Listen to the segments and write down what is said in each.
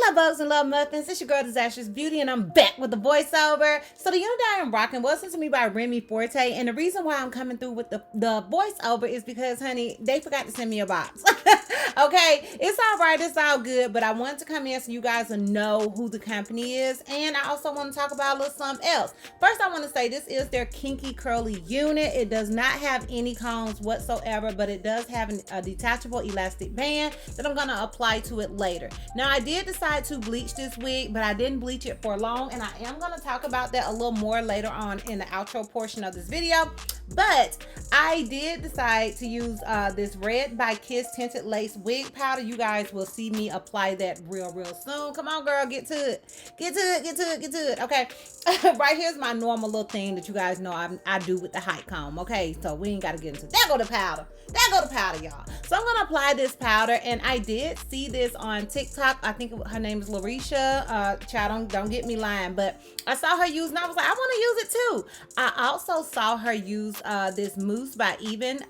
love bugs and love muffins. It's your girl Disastrous Beauty, and I'm back with the voiceover. So the unit I am rocking was sent to me by REMYFORTE, and the reason why I'm coming through with the voiceover is because, honey, they forgot to send me a box. Okay, it's all right, it's all good, but I wanted to come in so you guys will know who the company is, and I also want to talk about a little something else. First, I want to say this is their Kinky curly unit. It does not have any combs whatsoever, but it does have a detachable elastic band that I'm going to apply to it later. Now, I did decide to bleach this wig, but I didn't bleach it for long, and I am going to talk about that a little more later on in the outro portion of this video. But I did decide to use this Red by Kiss tinted lace wig powder. You guys will see me apply that real soon. Come on, girl, get to it, get to it. Okay. Right here's my normal little thing that you guys know I do with the height comb. Okay, so we ain't got to get into that. Go to powder. Y'all. So I'm gonna apply this powder, and I did see this on TikTok. I think her name is Larisha. Child, don't get me lying, but I saw her use, and I was like, I want to use it too. I also saw her use this Mousse by Ebin.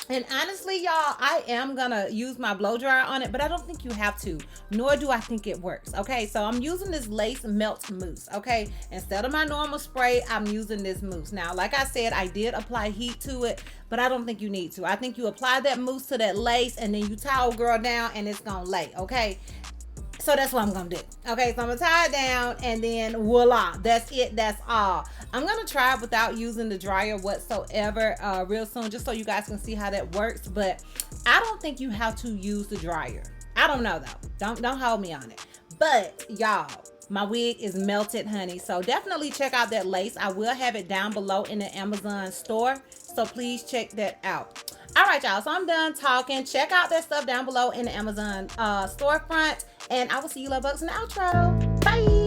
And honestly, y'all, I am gonna use my blow dryer on it, but I don't think you have to, nor do I think it works. Okay, so I'm using this lace melt mousse. Okay, instead of my normal spray, I'm using this mousse. Now, like I said, I did apply heat to it, but I don't think you need to. I think you apply that mousse to that lace, and then you towel girl down, and it's gonna lay. Okay, so that's what I'm gonna do. Okay, so I'm gonna tie it down, and then voila, that's it, that's all. I'm gonna try it without using the dryer whatsoever real soon, just so you guys can see how that works. But I don't think you have to use the dryer. I don't know though. Don't hold me on it. But y'all, my wig is melted, honey. So definitely check out that lace. I will have it down below in the Amazon store, so please check that out. All right, y'all, so I'm done talking. Check out that stuff down below in the Amazon storefront, and I will see you love bugs in the outro. Bye.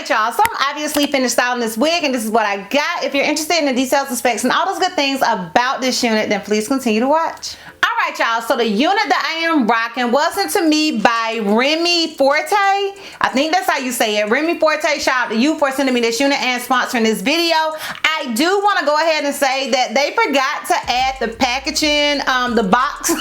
Y'all, so I'm obviously finished styling this wig, and this is what I got. If you're interested in the details and specs and all those good things about this unit, then please continue to watch. All right, y'all, so the unit that I am rocking was sent to me by REMYFORTE. I think that's how you say it. REMYFORTE, shout out to you for sending me this unit and sponsoring this video. I do want to go ahead and say that they forgot to add the packaging, the box.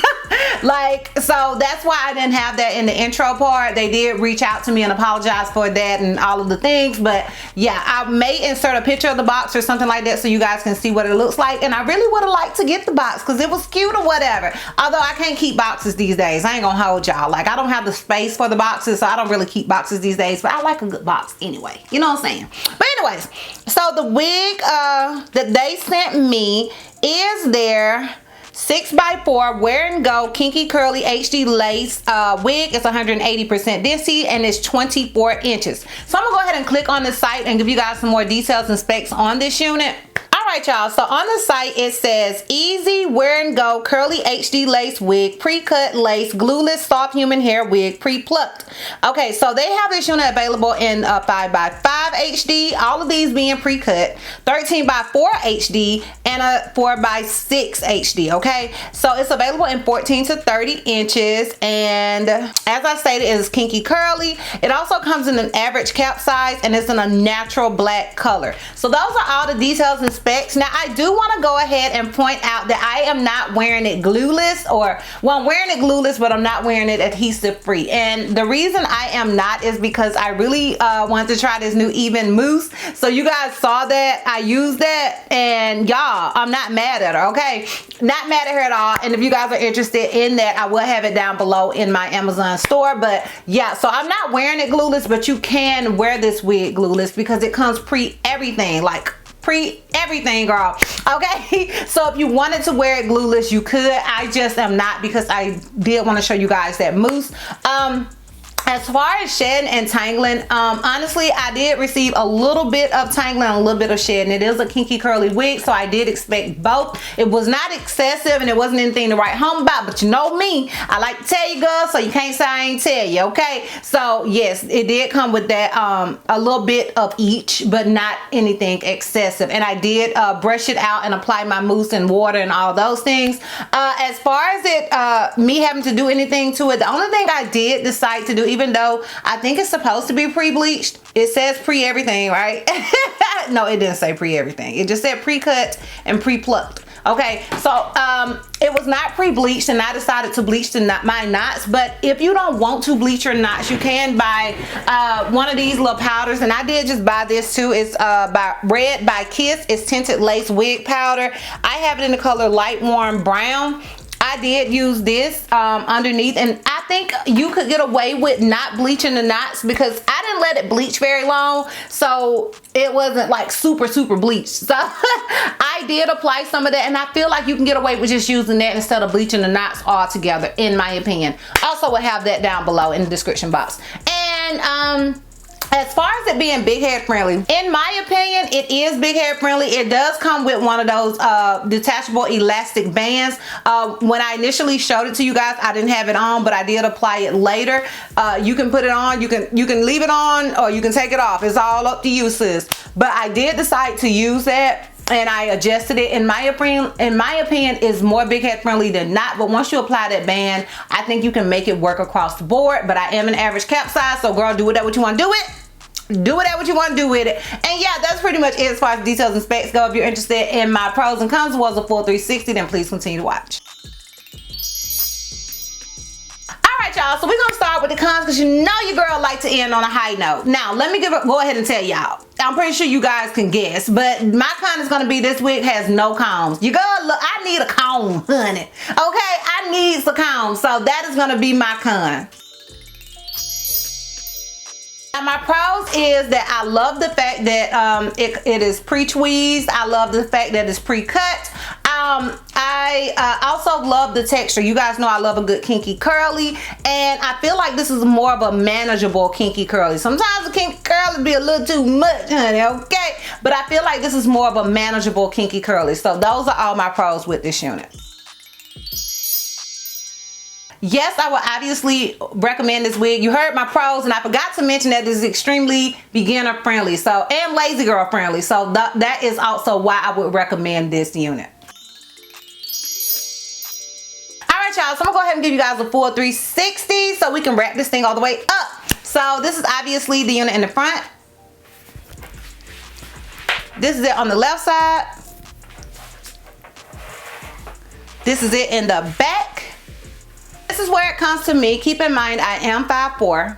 So that's why I didn't have that in the intro part. They did reach out to me and apologize for that and all of the things, but yeah, I may insert a picture of the box or something like that so you guys can see what it looks like. And I really would have liked to get the box because it was cute or whatever. Although I can't keep boxes these days. I ain't gonna hold y'all. Like, I don't have the space for the boxes, so I don't really keep boxes these days, but I like a good box anyway. You know what I'm saying? But anyways, so the wig that they sent me is their 6x4 WearGo Kinky Curly HD Lace wig. It's 180% density, and it's 24 inches. So I'm gonna go ahead and click on the site and give you guys some more details and specs on this unit. Alright, y'all, so on the site it says easy WearGo curly HD lace wig, pre-cut lace, glueless soft human hair wig, pre-plucked. Okay, so they have this unit available in 5x5 HD, all of these being pre-cut, 13x4 HD, and a 4x6 HD, okay? So it's available in 14 to 30 inches, and as I stated, it is kinky curly. It also comes in an average cap size, and it's in a natural black color. So those are all the details and specs. Now I do want to go ahead and point out that I am not wearing it glueless, or well, I'm wearing it glueless, but I'm not wearing it adhesive free. And the reason I am not is because I really wanted to try this new Ebin Mousse. So you guys saw that I used that, and y'all, I'm not mad at her, okay? Not mad at her at all. And if you guys are interested in that, I will have it down below in my Amazon store. But yeah, so I'm not wearing it glueless, but you can wear this wig glueless because it comes pre everything, like pre everything, girl, okay? So if you wanted to wear it glueless, you could. I just am not, because I did want to show you guys that mousse. As far as shedding and tangling, honestly, I did receive a little bit of tangling and a little bit of shedding. It is a kinky curly wig, so I did expect both. It was not excessive, and it wasn't anything to write home about, but you know me, I like to tell you, girl, so you can't say I ain't tell you, okay? So yes, it did come with that, a little bit of each, but not anything excessive. And I did brush it out and apply my mousse and water and all those things. As far as it, me having to do anything to it, the only thing I did decide to do, even though I think it's supposed to be pre-bleached, it says pre-everything, right? No, it didn't say pre-everything. It just said pre-cut and pre-plucked. Okay, so it was not pre-bleached, and I decided to bleach my knots. But if you don't want to bleach your knots, you can buy one of these little powders, and I did just buy this too. It's Red by Kiss. It's tinted lace wig powder. I have it in the color light warm brown. I did use this underneath, and I think you could get away with not bleaching the knots because I didn't let it bleach very long, so it wasn't like super bleached. So I did apply some of that, and I feel like you can get away with just using that instead of bleaching the knots altogether, in my opinion. Also, we'll have that down below in the description box. And as far as it being big head friendly, in my opinion, it is big head friendly. It does come with one of those detachable elastic bands. When I initially showed it to you guys, I didn't have it on, but I did apply it later. You can put it on, you can leave it on, or you can take it off. It's all up to you, sis. But I did decide to use that, and I adjusted it. In my opinion, is more big head friendly than not. But once you apply that band, I think you can make it work across the board. But I am an average cap size, so girl, do with that what you want to do it. Do whatever you want to do with it. And yeah, that's pretty much it as far as details and specs go. If you're interested in my pros and cons was a full 360, then please continue to watch. Alright, y'all, so we're gonna start with the cons because you know your girl like to end on a high note. Now let me go ahead and tell y'all, I'm pretty sure you guys can guess, but my con is gonna be this wig has no combs. You girl, look, I need a comb, honey. Okay, I need some combs, so that is gonna be my con. Now my pros is that I love the fact that it is pre-tweezed. I love the fact that it's pre-cut. I also love the texture. You guys know I love a good kinky curly, and I feel like this is more of a manageable kinky curly. Sometimes the kinky curly be a little too much, honey, okay? But I feel like this is more of a manageable kinky curly. So those are all my pros with this unit. Yes, I would obviously recommend this wig. You heard my pros, and I forgot to mention that this is extremely beginner friendly, so, and lazy girl friendly. So that is also why I would recommend this unit. Alright, y'all, so I'm gonna go ahead and give you guys a full 360 so we can wrap this thing all the way up. So this is obviously the unit in the front. This is it on the left side. This is it in the back. This is where it comes to me. Keep in mind, I am 5'4".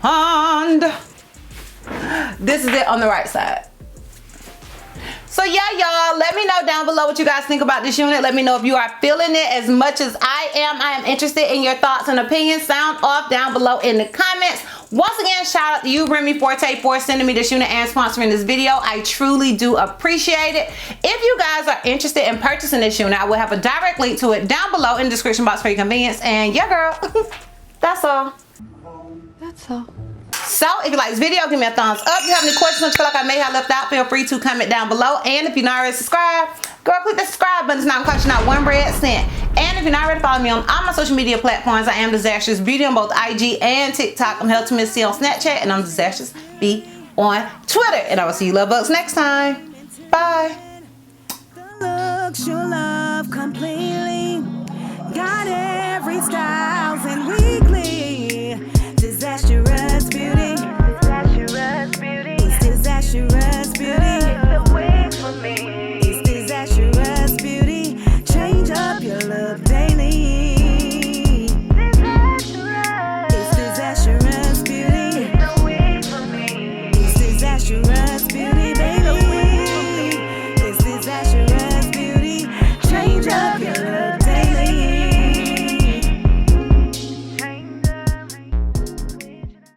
And this is it on the right side. So yeah, y'all, let me know down below what you guys think about this unit. Let me know if you are feeling it as much as I am. I am interested in your thoughts and opinions. Sound off down below in the comments. Once again, shout out to you, REMYFORTE, for sending me this unit and sponsoring this video. I truly do appreciate it. If you guys are interested in purchasing this unit, I will have a direct link to it down below in the description box for your convenience. And yeah, girl, that's all. That's all. So if you like this video, give me a thumbs up. If you have any questions or you feel like I may have left out, feel free to comment down below. And if you're not already subscribed, girl, click the subscribe button. It's not costing out one red cent. And if you're not already following me on all my social media platforms, I am DizastrousBeauty on both IG and TikTok. I'm Helped to Miss C on Snapchat, and I'm DizastrousB on Twitter. And I will see you love bugs next time. Bye. Looks your love completely.